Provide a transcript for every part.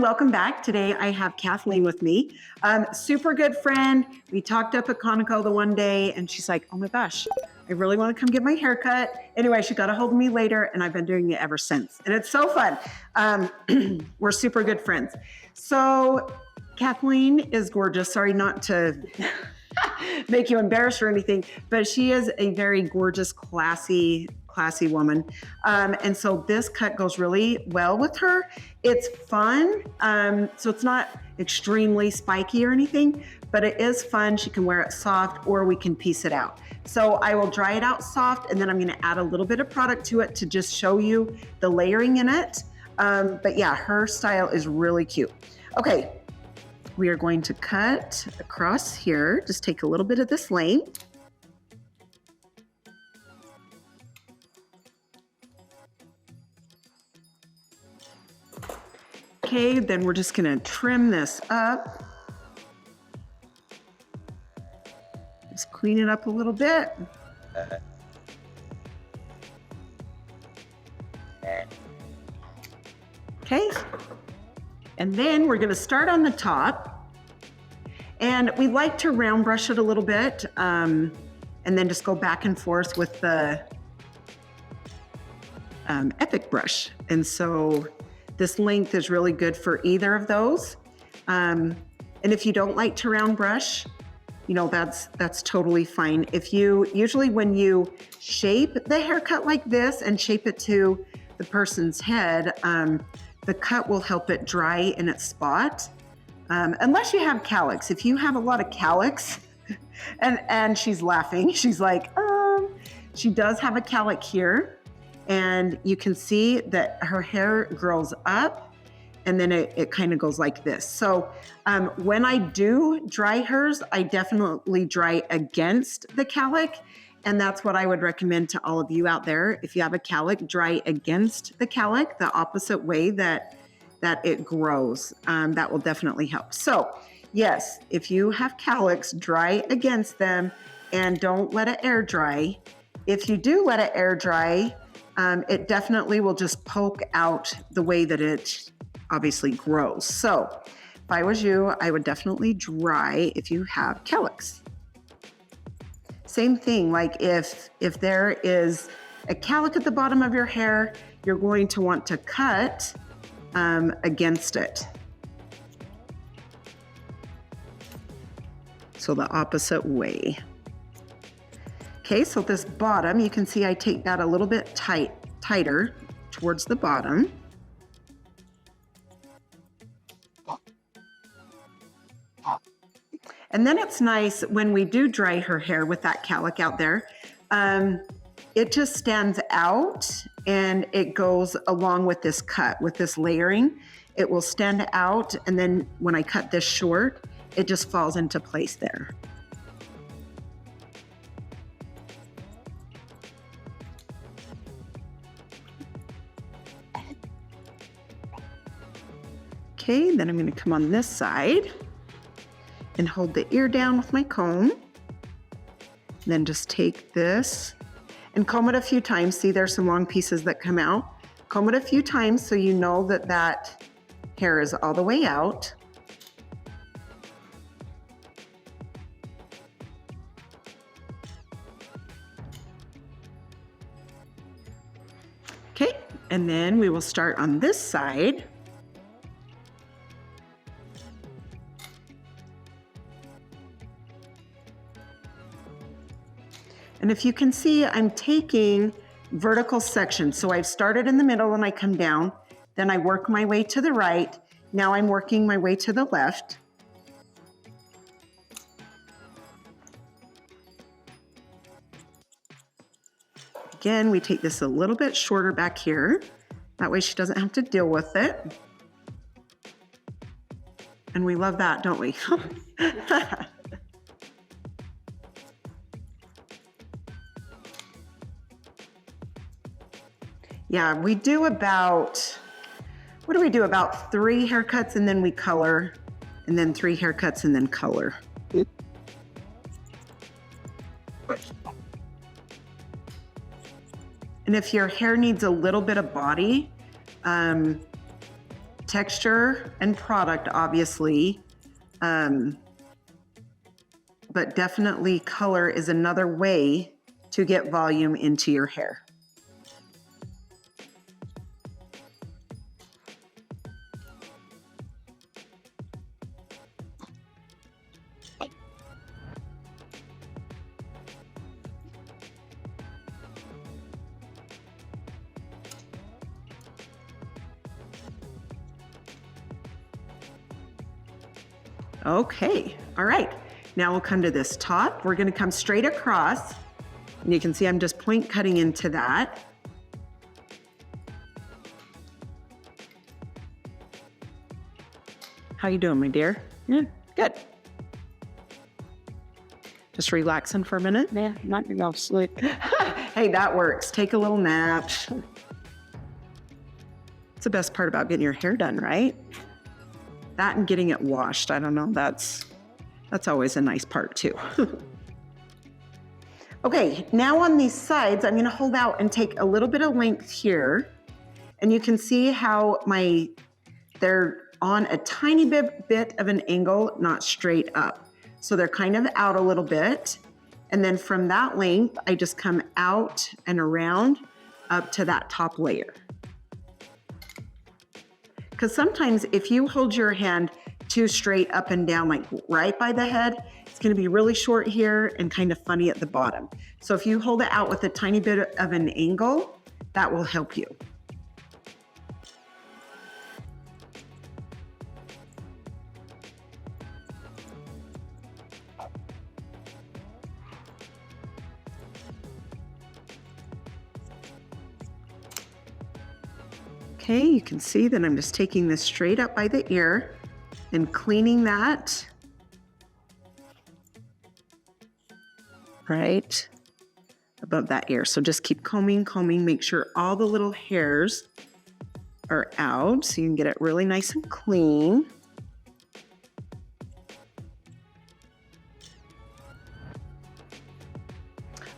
Welcome back. Today I have Kathleen with me. Super good friend. We talked up at Conoco the one day and she's like, oh my gosh, I really want to come get my hair cut. Anyway, she got a hold of me later and I've been doing it ever since. And it's so fun. We're super good friends. So Kathleen is gorgeous. Sorry not to make you embarrassed or anything, but she is a very gorgeous, classy woman. And so this cut goes really well with her. It's fun. So it's not extremely spiky or anything, but it is fun. She can wear it soft or we can piece it out. So I will dry it out soft and then I'm gonna add a little bit of product to it to just show you the layering in it. But yeah, her style is really cute. Okay, we are going to cut across here. Just take a little bit of this length. Okay, then we're just gonna trim this up. Just clean it up a little bit. Okay, and then we're gonna start on the top. And we like to round brush it a little bit and then just go back and forth with the Epic brush. And so this length is really good for either of those. And if you don't like to round brush, you know, that's totally fine. Usually when you shape the haircut like this and shape it to the person's head, the cut will help it dry in its spot. Unless you have cowlicks. If you have a lot of cowlicks, and she's laughing, she's like, she does have a cowlick here. And you can see that her hair grows up and then it kind of goes like this. So when I do dry hers, I definitely dry against the cowlick. And that's what I would recommend to all of you out there. If you have a cowlick, dry against the cowlick, the opposite way that it grows. That will definitely help. So yes, if you have cowlicks, dry against them and don't let it air dry. If you do let it air dry, it definitely will just poke out the way that it obviously grows. So if I was you, I would definitely dry if you have cowlicks. Same thing, like if there is a cowlick at the bottom of your hair, you're going to want to cut against it. So the opposite way. Okay, so this bottom, you can see I take that a little bit tighter towards the bottom. And then it's nice when we do dry her hair with that cowlick out there, it just stands out and it goes along with this cut, with this layering. It will stand out, and then when I cut this short, it just falls into place there. Okay, then I'm going to come on this side and hold the ear down with my comb. Then just take this and comb it a few times. See, there's some long pieces that come out. Comb it a few times so you know that that hair is all the way out. Okay, and then we will start on this side. And if you can see, I'm taking vertical sections. So I've started in the middle and I come down, then I work my way to the right. Now I'm working my way to the left. Again, we take this a little bit shorter back here. That way she doesn't have to deal with it. And we love that, don't we? Yeah, we do about what do we do, about 3 haircuts and then we color, and then 3 haircuts and then color. And if your hair needs a little bit of body, texture and product, obviously, but definitely color is another way to get volume into your hair. Okay, all right. Now we'll come to this top. We're gonna come straight across. And you can see I'm just point cutting into that. How you doing, my dear? Yeah, good. Just relaxing for a minute? Yeah, not gonna go sleep. Hey, that works. Take a little nap. It's the best part about getting your hair done, right? That and getting it washed. I don't know, that's always a nice part too. Okay, now on these sides, I'm gonna hold out and take a little bit of length here. And you can see how they're on a tiny bit of an angle, not straight up. So they're kind of out a little bit. And then from that length, I just come out and around up to that top layer. Because sometimes if you hold your hand too straight up and down, like right by the head, it's gonna be really short here and kind of funny at the bottom. So if you hold it out with a tiny bit of an angle, that will help you. Okay, you can see that I'm just taking this straight up by the ear and cleaning that right above that ear. So just keep combing, make sure all the little hairs are out so you can get it really nice and clean.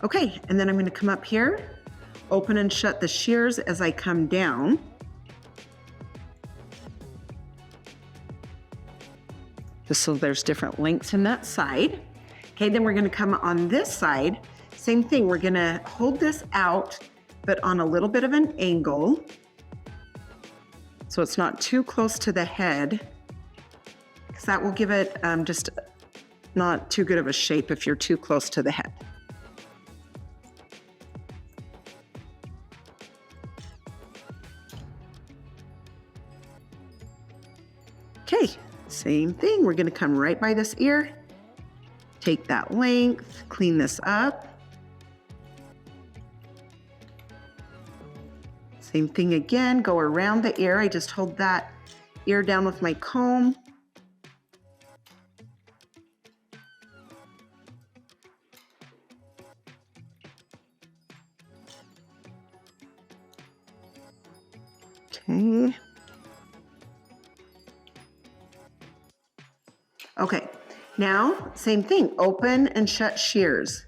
Okay, and then I'm going to come up here, open and shut the shears as I come down. Just so there's different lengths in that side. Okay, then we're gonna come on this side. Same thing, we're gonna hold this out, but on a little bit of an angle. So it's not too close to the head, because that will give it just not too good of a shape if you're too close to the head. Okay. Same thing, we're gonna come right by this ear, take that length, clean this up. Same thing again, go around the ear. I just hold that ear down with my comb. Okay. Okay, now same thing, open and shut shears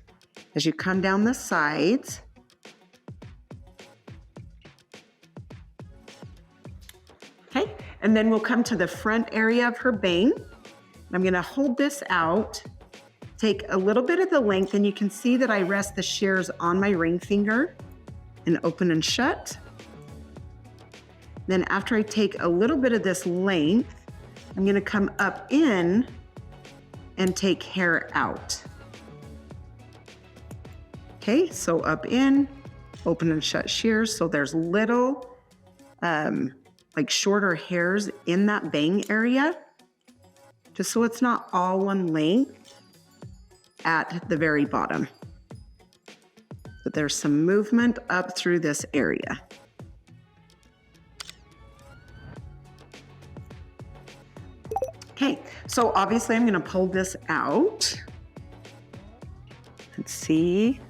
as you come down the sides. Okay, and then we'll come to the front area of her bang. I'm gonna hold this out, take a little bit of the length, and you can see that I rest the shears on my ring finger and open and shut. Then after I take a little bit of this length, I'm gonna come up in and take hair out. Okay, so up in, open and shut shears. So there's little, like shorter hairs in that bang area, just so it's not all one length at the very bottom. But there's some movement up through this area. Okay, so obviously I'm gonna pull this out. Let's see.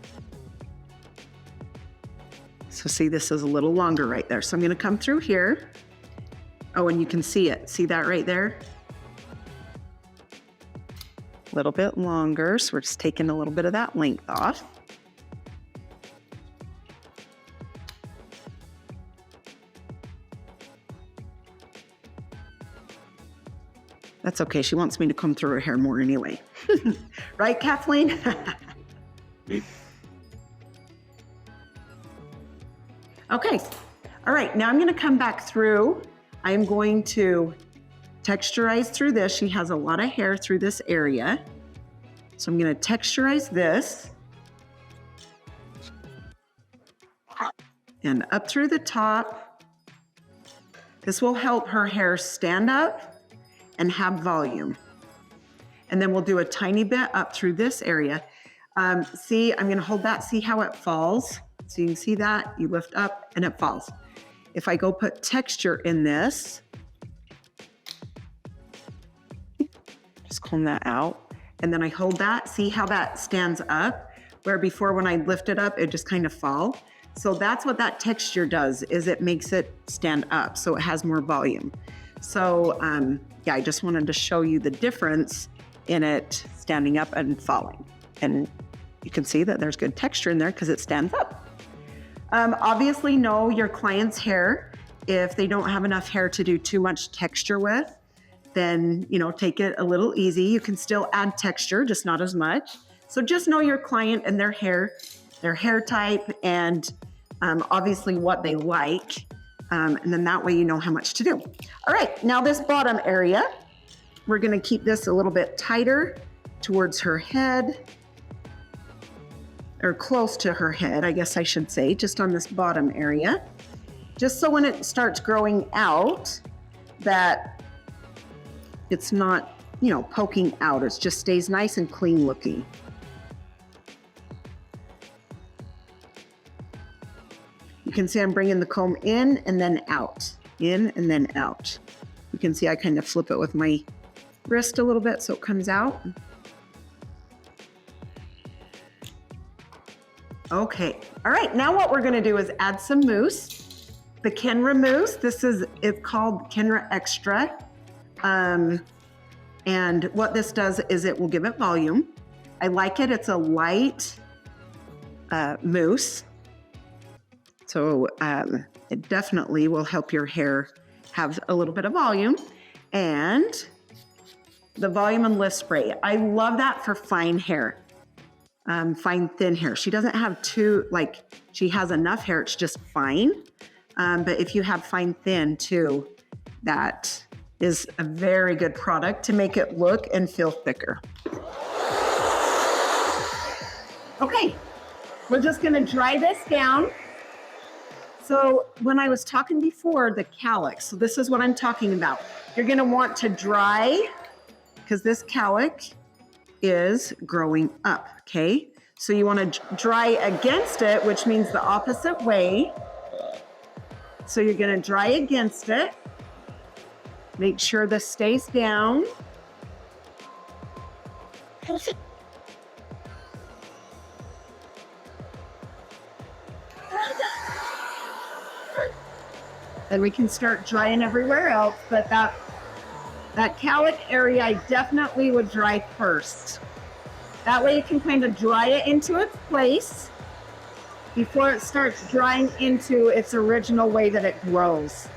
So see, this is a little longer right there. So I'm gonna come through here Oh, and you can see it. See that right there? A little bit longer, so we're just taking a little bit of that length off. That's okay, she wants me to comb through her hair more anyway. Right, Kathleen? Okay, all right, now I'm gonna come back through. I am going to texturize through this. She has a lot of hair through this area. So I'm gonna texturize this. And up through the top. This will help her hair stand up and have volume. And then we'll do a tiny bit up through this area. See, I'm gonna hold that, see how it falls? So you can see that, you lift up and it falls. If I go put texture in this, just comb that out, and then I hold that, see how that stands up? Where before when I lift it up, it just kind of fall. So that's what that texture does, is it makes it stand up, so it has more volume. So yeah, I just wanted to show you the difference in it standing up and falling. And you can see that there's good texture in there because it stands up. Obviously know your client's hair. If they don't have enough hair to do too much texture with, then, you know, take it a little easy. You can still add texture, just not as much. So just know your client and their hair type, and obviously what they like. And then that way you know how much to do. All right, now this bottom area, we're gonna keep this a little bit tighter towards her head, or close to her head, I guess I should say, just on this bottom area. Just so when it starts growing out, that it's not, you know, poking out. It just stays nice and clean looking. You can see I'm bringing the comb in and then out, in and then out. You can see I kind of flip it with my wrist a little bit so it comes out. Okay, all right, now what we're gonna do is add some mousse. The Kenra mousse, it's called Kenra Extra. And what this does is it will give it volume. I like it, it's a light mousse. So it definitely will help your hair have a little bit of volume. And the volume and lift spray, I love that for fine hair. Fine, thin hair. She doesn't have she has enough hair, it's just fine. But if you have fine, thin too, that is a very good product to make it look and feel thicker. Okay, we're just gonna dry this down. So when I was talking before, the cowlicks, so this is what I'm talking about. You're gonna want to dry, because this cowlick is growing up, okay? So you wanna dry against it, which means the opposite way. So you're gonna dry against it. Make sure this stays down. Then we can start drying everywhere else, but that cowlick area, I definitely would dry first. That way you can kind of dry it into its place before it starts drying into its original way that it grows.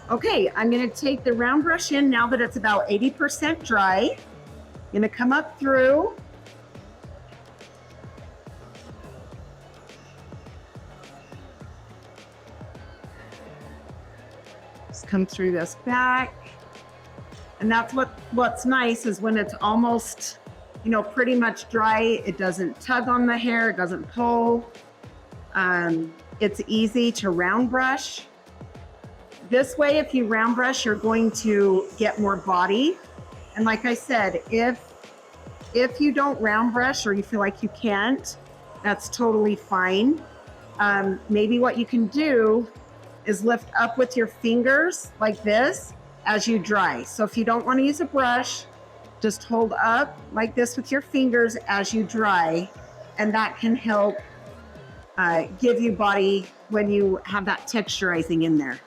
Okay, I'm gonna take the round brush in now that it's about 80% dry. I'm gonna come up through. Just come through this back. And that's what's nice is when it's almost, you know, pretty much dry, it doesn't tug on the hair, it doesn't pull. It's easy to round brush. This way, if you round brush, you're going to get more body. And like I said, if you don't round brush or you feel like you can't, that's totally fine. maybe what you can do is lift up with your fingers like this as you dry. So if you don't want to use a brush, just hold up like this with your fingers as you dry, and that can help give you body when you have that texturizing in there.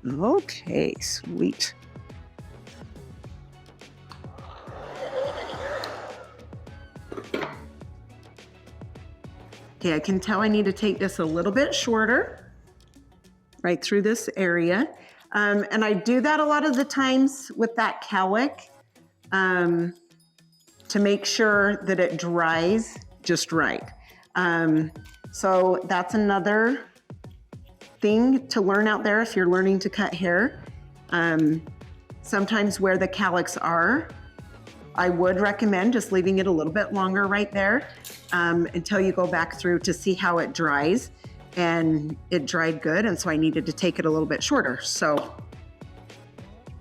Okay, sweet. Okay, I can tell I need to take this a little bit shorter, right through this area. And I do that a lot of the times with that cowlick to make sure that it dries just right. So that's another thing to learn out there if you're learning to cut hair. Sometimes where the cowlicks are, I would recommend just leaving it a little bit longer right there until you go back through to see how it dries. And it dried good, and so I needed to take it a little bit shorter. So,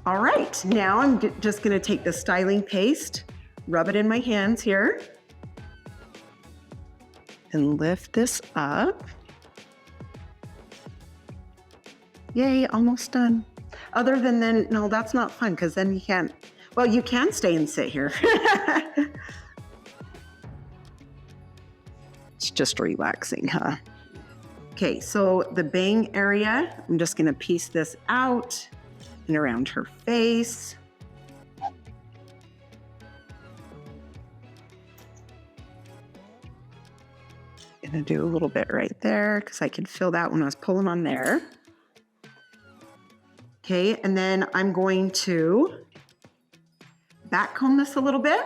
all right, now I'm just gonna take the styling paste, rub it in my hands here, and lift this up. Yay, almost done. Other than then, no, that's not fun, because then you can't, well, you can stay and sit here. It's just relaxing, huh? Okay, so the bang area, I'm just gonna piece this out and around her face. Gonna do a little bit right there because I can feel that when I was pulling on there. Okay, and then I'm going to back comb this a little bit.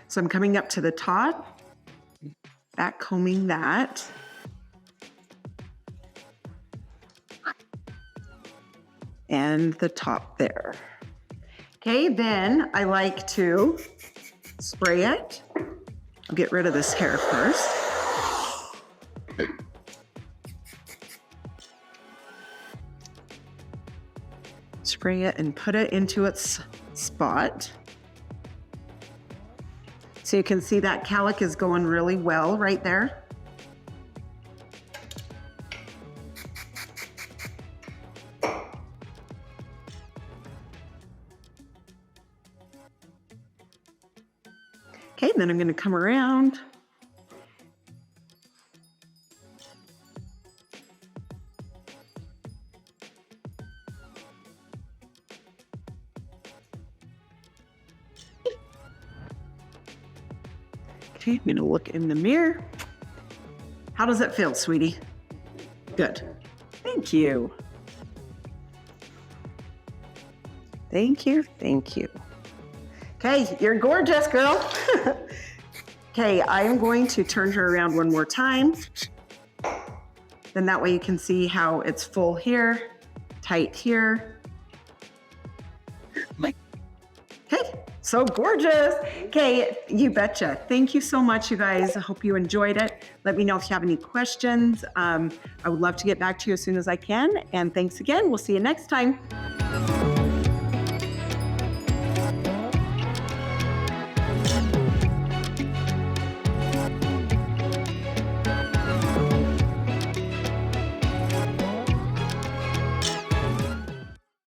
So I'm coming up to the top, back combing that. And the top there. Okay, then I like to spray it. I'll get rid of this hair first. Spray it and put it into its spot. So you can see that cowlick is going really well right there. Okay, then I'm going to come around. Okay, I'm going to look in the mirror. How does it feel, sweetie? Good. Thank you. Thank you, thank you. Okay, you're gorgeous, girl. Okay, I am going to turn her around one more time. Then that way you can see how it's full here, tight here. Okay, so gorgeous. Okay, you betcha. Thank you so much, you guys. I hope you enjoyed it. Let me know if you have any questions. I would love to get back to you as soon as I can. And thanks again. We'll see you next time.